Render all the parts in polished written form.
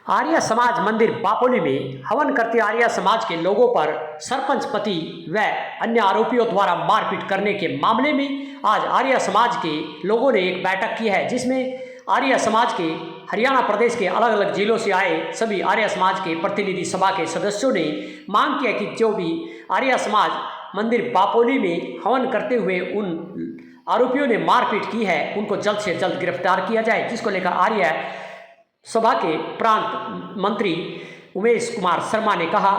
आर्य समाज मंदिर बापोली में हवन करते आर्य समाज के लोगों पर सरपंच पति व अन्य आरोपियों द्वारा मारपीट करने के मामले में आज आर्य समाज के लोगों ने एक बैठक की है, जिसमें आर्य समाज के हरियाणा प्रदेश के अलग अलग जिलों से आए सभी आर्य समाज के प्रतिनिधि सभा के सदस्यों ने मांग किया कि जो भी आर्य समाज मंदिर बापोली में हवन करते हुए उन आरोपियों ने मारपीट की है उनको जल्द से जल्द गिरफ्तार किया जाए, जिसको लेकर आर्य सभा के प्रांत मंत्री उमेश कुमार शर्मा ने कहा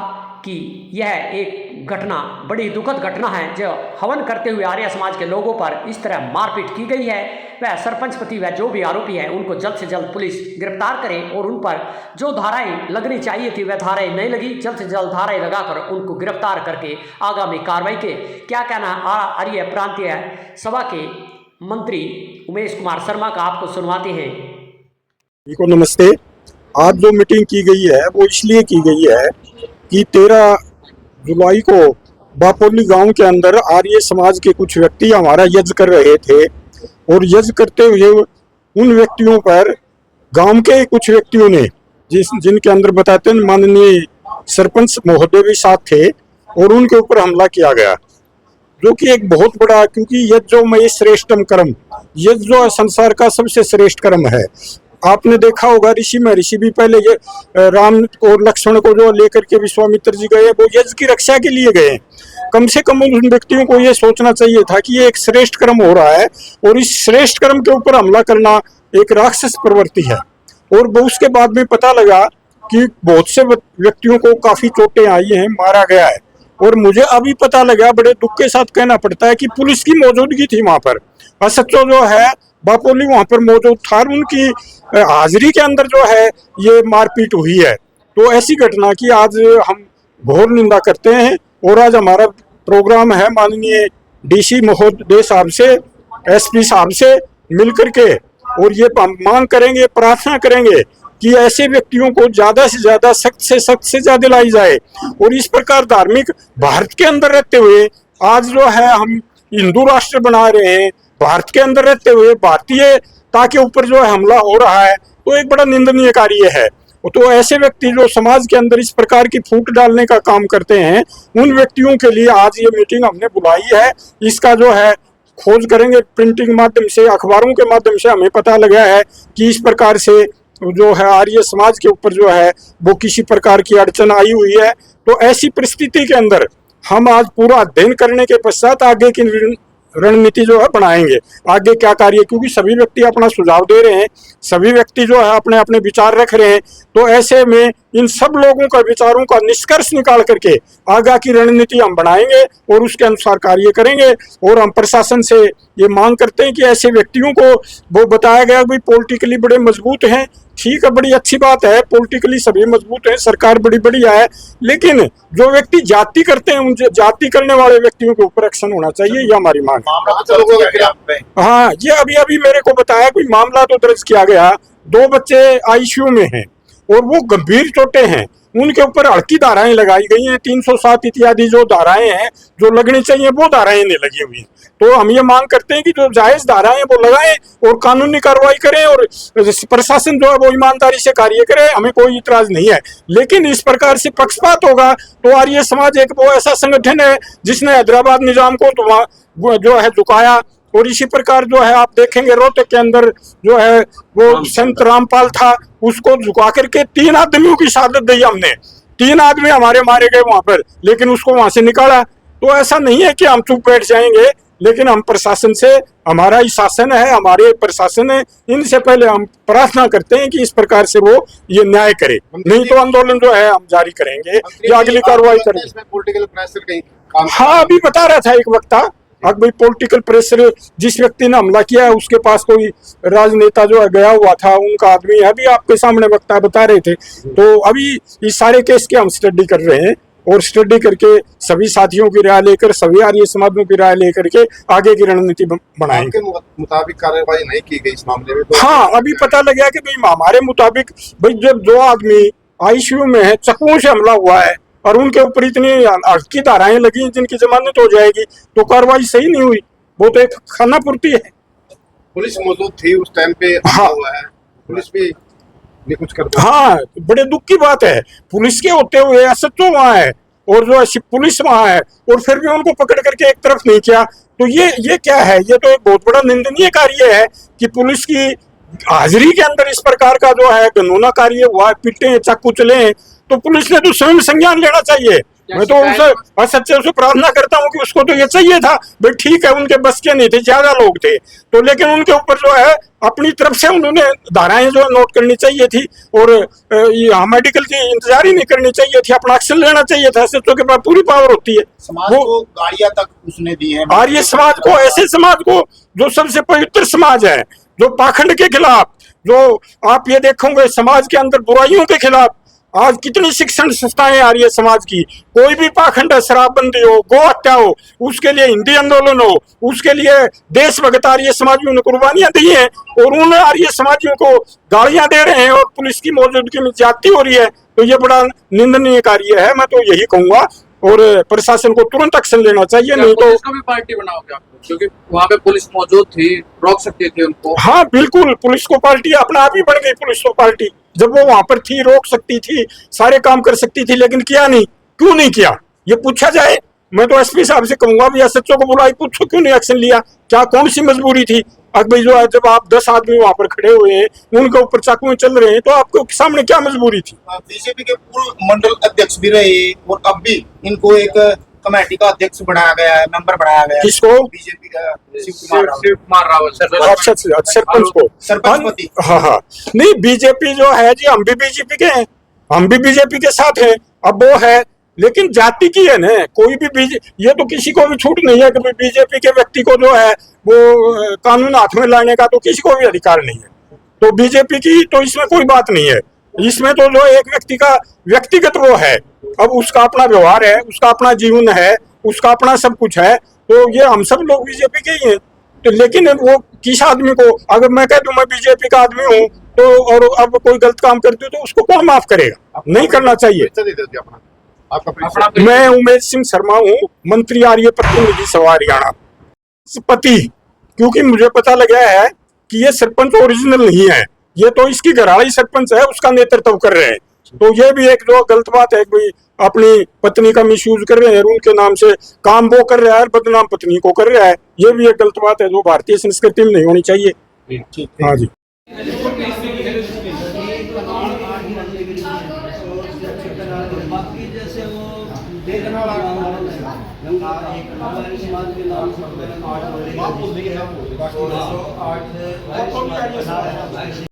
कि यह एक घटना बड़ी दुखद घटना है जो हवन करते हुए आर्य समाज के लोगों पर इस तरह मारपीट की गई है। वह सरपंच पति व जो भी आरोपी है उनको जल्द से जल्द पुलिस गिरफ्तार करे और उन पर जो धाराएं लगनी चाहिए थी वह धाराएं नहीं लगी, जल्द से जल्द धाराएं लगाकर उनको गिरफ्तार करके आगामी कार्रवाई के। क्या कहना आर्य प्रांतीय सभा के मंत्री उमेश कुमार शर्मा का, आपको सुनवाते हैं। को नमस्ते। आज जो मीटिंग की गई है वो इसलिए की गई है कि 13 जुलाई को बापोली गांव के अंदर आर्य समाज के कुछ व्यक्ति हमारा यज्ञ कर रहे थे और यज्ञ करते हुए उन व्यक्तियों पर गांव के कुछ व्यक्तियों ने जिनके अंदर बताते हैं माननीय सरपंच महोदय भी साथ थे और उनके ऊपर हमला किया गया, जो कि एक बहुत बड़ा, क्योंकि यज्ञ जो मैं श्रेष्ठतम कर्म, यज्ञ जो संसार का सबसे श्रेष्ठ कर्म है। आपने देखा होगा ऋषि भी पहले ये राम और लक्ष्मण को जो लेकर के विश्वामित्र जी गए वो यज्ञ की रक्षा के लिए गए। कम से कम उन व्यक्तियों को ये सोचना चाहिए था कि ये एक श्रेष्ठ कर्म हो रहा है और इस श्रेष्ठ कर्म के ऊपर हमला करना एक राक्षस प्रवृत्ति है। और उसके बाद में पता लगा कि बहुत से व्यक्तियों को काफी चोटें आई हैं, मारा गया है। और मुझे अभी पता लगा, बड़े दुख के साथ कहना पड़ता है कि पुलिस की मौजूदगी थी वहां पर। एसएचओ जो है बापोली वहां पर मौजूद था और उनकी हाजिरी के अंदर जो है ये मारपीट हुई है। तो ऐसी घटना की आज हम घोर निंदा करते हैं और आज हमारा प्रोग्राम है माननीय डीसी महोदय साहब से, एसपी साहब से मिलकर के, और ये मांग करेंगे, प्रार्थना करेंगे कि ऐसे व्यक्तियों को ज्यादा से ज्यादा सख्त से सख्त सजा दिलाई जाए। और इस प्रकार धार्मिक भारत के अंदर रहते हुए आज जो है हम हिंदू राष्ट्र बना रहे हैं, भारत के अंदर रहते हुए भारतीयता के ऊपर जो है हमला हो रहा है, तो एक बड़ा निंदनीय कार्य है। तो ऐसे व्यक्ति जो समाज के अंदर इस प्रकार की फूट डालने का काम करते हैं, उन व्यक्तियों के लिए आज ये मीटिंग हमने बुलाई है। इसका जो है खोज करेंगे, प्रिंटिंग माध्यम से, अखबारों के माध्यम से हमें पता लगा है कि इस प्रकार से जो है आर्य समाज के ऊपर जो है वो किसी प्रकार की अड़चन आई हुई है। तो ऐसी परिस्थिति के अंदर हम आज पूरा अध्ययन करने के पश्चात आगे की रणनीति जो है बनाएंगे, आगे क्या कार्य, क्योंकि सभी व्यक्ति अपना सुझाव दे रहे हैं, सभी व्यक्ति जो है अपने अपने विचार रख रहे हैं। तो ऐसे में इन सब लोगों का विचारों का निष्कर्ष निकाल करके आगे की रणनीति हम बनाएंगे और उसके अनुसार कार्य करेंगे। और हम प्रशासन से ये मांग करते हैं कि ऐसे व्यक्तियों को वो बताया गया कि पॉलिटिकली बड़े मजबूत हैं, ठीक है, बड़ी अच्छी बात है, पॉलिटिकली सभी मजबूत हैं, सरकार बड़ी बढ़िया है, लेकिन जो व्यक्ति जाति करते हैं उन जाति करने वाले व्यक्तियों के ऊपर एक्शन होना चाहिए, ये हमारी मांग है। हाँ, ये अभी मेरे को बताया कोई मामला तो दर्ज किया गया, 2 बच्चे आईसीयू में हैं और वो गंभीर चोटें हैं, उनके ऊपर हल्की धाराएं लगाई गई हैं, 307 इत्यादि जो धाराएं हैं जो लगनी चाहिए वो धाराएं नहीं लगी हुई। तो हम ये मांग करते हैं कि जो जायज धाराएं वो लगाएं और कानूनी कार्रवाई करें और प्रशासन जो है वो ईमानदारी से कार्य करे, हमें कोई इतराज नहीं है। लेकिन इस प्रकार से पक्षपात होगा तो आर्य समाज एक वो ऐसा संगठन है जिसने हैदराबाद निजाम को जो है झुकाया। और इसी प्रकार जो है आप देखेंगे रोहतक के अंदर जो है वो संत रामपाल था, उसको झुका करके 3 आदमियों की शहादत दी हमने, 3 आदमी हमारे मारे गए वहां पर, लेकिन उसको वहां से निकाला। तो ऐसा नहीं है कि हम चुप बैठ जाएंगे, लेकिन हम प्रशासन से, हमारा ही शासन है, हमारे प्रशासन है, इनसे पहले हम प्रार्थना करते हैं कि इस प्रकार से वो ये न्याय करे, नहीं तो आंदोलन जो है हम जारी करेंगे या अगली कार्रवाई करेंगे। पॉलिटिकल प्रेशर कहीं, हाँ, अभी बता रहा था एक वक्ता, अब भाई पॉलिटिकल प्रेशर, जिस व्यक्ति ने हमला किया है उसके पास कोई राजनेता जो है गया हुआ था, उनका आदमी है, अभी आपके सामने वक्ता बता रहे थे। तो अभी इस सारे केस की हम स्टडी कर रहे हैं और स्टडी करके सभी साथियों की राय लेकर, सभी आर्य समाजों की राय लेकर के आगे की रणनीति बनाएंगे। मुताबिक कार्रवाई नहीं की गई इस मामले में तो? हाँ, अभी पता लगा कि भाई हमारे मुताबिक भाई जब 2 आदमी आईसीयू में है, चक्कुओं से हमला हुआ है और उनके ऊपर इतनी हल्की धाराएं लगी जिनकी जमानत हो जाएगी, तो कार्रवाई सही नहीं हुई, वो तो एक खाना पूर्ति है। पुलिस मौजूद थी उस टाइम पे, हाँ, हुआ है, पुलिस भी ये कुछ कर दो। हाँ, बड़े दुख की बात है। पुलिस के होते हुए एसएचओ वहां है और जो है पुलिस वहां है, और फिर भी उनको पकड़ करके एक तरफ नहीं किया, तो ये क्या है? ये तो एक बहुत बड़ा निंदनीय कार्य है कि पुलिस की हाजिरी के अंदर इस प्रकार का जो है घिनौना कार्य हुआ है, पीटे चाकू चले, तो पुलिस ने तो स्वयं संज्ञान लेना चाहिए। मैं तो उनसे एसएचओ से प्रार्थना करता हूँ कि उसको तो ये चाहिए था भाई, ठीक है उनके बस के नहीं थे, ज्यादा लोग थे तो, लेकिन उनके ऊपर जो है अपनी तरफ से उन्होंने धाराएं जो है नोट करनी चाहिए थी, और ये मेडिकल की इंतजार ही नहीं करनी चाहिए थी, अपना एक्शन लेना चाहिए था। एसएचओ के पास पूरी पावर होती है। समाज को गाड़ियां तक उसने दी है। आर्य समाज को, ऐसे समाज को जो सबसे पवित्र समाज है, जो पाखंड के खिलाफ, जो आप ये देखोगे समाज के अंदर बुराइयों के खिलाफ आज कितनी शिक्षण संस्थाएं आ रही है समाज की। कोई भी पाखंड, शराबबंदी हो, गौ हत्या हो, उसके लिए हिंदी आंदोलन हो, उसके लिए देशभक्त आर्य समाजियों ने कुर्बानियां दी हैं, और उन आर्य समाजियों को गालियां दे रहे हैं और पुलिस की मौजूदगी में ज्यादती हो रही है, तो ये बड़ा निंदनीय कार्य है। मैं तो यही कहूंगा, और प्रशासन को तुरंत एक्शन लेना चाहिए, नहीं तो पुलिस को भी पार्टी बनाओगे आप? क्योंकि वहाँ पे पुलिस मौजूद थी, रोक सकती थी उनको। हाँ बिल्कुल, पुलिस को पार्टी अपना आप ही बन गई। पुलिस को पार्टी जब वो वहां पर थी, रोक सकती थी, सारे काम कर सकती थी, लेकिन किया नहीं। क्यों नहीं किया ये पूछा जाए। मैं तो एसपी साहब से कहूंगा भी एसएचओ को बुलाई, पूछो क्यों नहीं एक्शन लिया, क्या कौन सी मजबूरी थी? अब भाई जो है, जब आप 10 आदमी वहां पर खड़े हुए हैं, उनके ऊपर चाकुएं चल रहे हैं, तो आपके सामने क्या मजबूरी थी? बीजेपी के पूर्व मंडल अध्यक्ष भी रहे और अब भी इनको एक कमेटी का अध्यक्ष बनाया गया है, मेंबर बनाया गया है। किसको? बीजेपी का शिव कुमार रावत अच्छा, सरपंच को। सरपंच। हाँ, नहीं बीजेपी जो है जी, हम भी बीजेपी के हैं, हम भी बीजेपी के साथ हैं। अब वो है, लेकिन जाति की है ना, कोई भी ये तो किसी को भी छूट नहीं है कि बीजेपी के व्यक्ति को जो है वो कानून हाथ में लाने का तो किसी को भी अधिकार नहीं है। तो बीजेपी की तो इसमें कोई बात नहीं है। इसमें तो जो एक व्यक्ति का व्यक्तिगत वो है, अब उसका अपना व्यवहार है, उसका अपना जीवन है, उसका अपना सब कुछ है, तो ये हम सब लोग बीजेपी के ही हैं। तो लेकिन वो किस आदमी को, अगर मैं कह दूं मैं बीजेपी का आदमी हूँ तो, और अब कोई गलत काम करती हूँ तो उसको कौन माफ करेगा? नहीं करना चाहिए। परिचय दे दीजिए अपना, आपका परिचय। मैं उमेश सिंह शर्मा हूँ, मंत्री आर्य प्रतिनिधि सभा हरियाणा पति। क्योंकि मुझे पता लगा है कि ये सरपंच ओरिजिनल नहीं है, ये तो इसकी घराड़ी सरपंच है, उसका नेतृत्व कर रहे हैं। तो ये भी एक जो गलत बात है कि अपनी पत्नी का मिसयूज कर रहे हैं, उनके नाम से काम वो कर रहा है, बदनाम पत्नी को कर रहा है। ये भी एक गलत बात है जो भारतीय संस्कृति में नहीं होनी चाहिए। हाँ जी।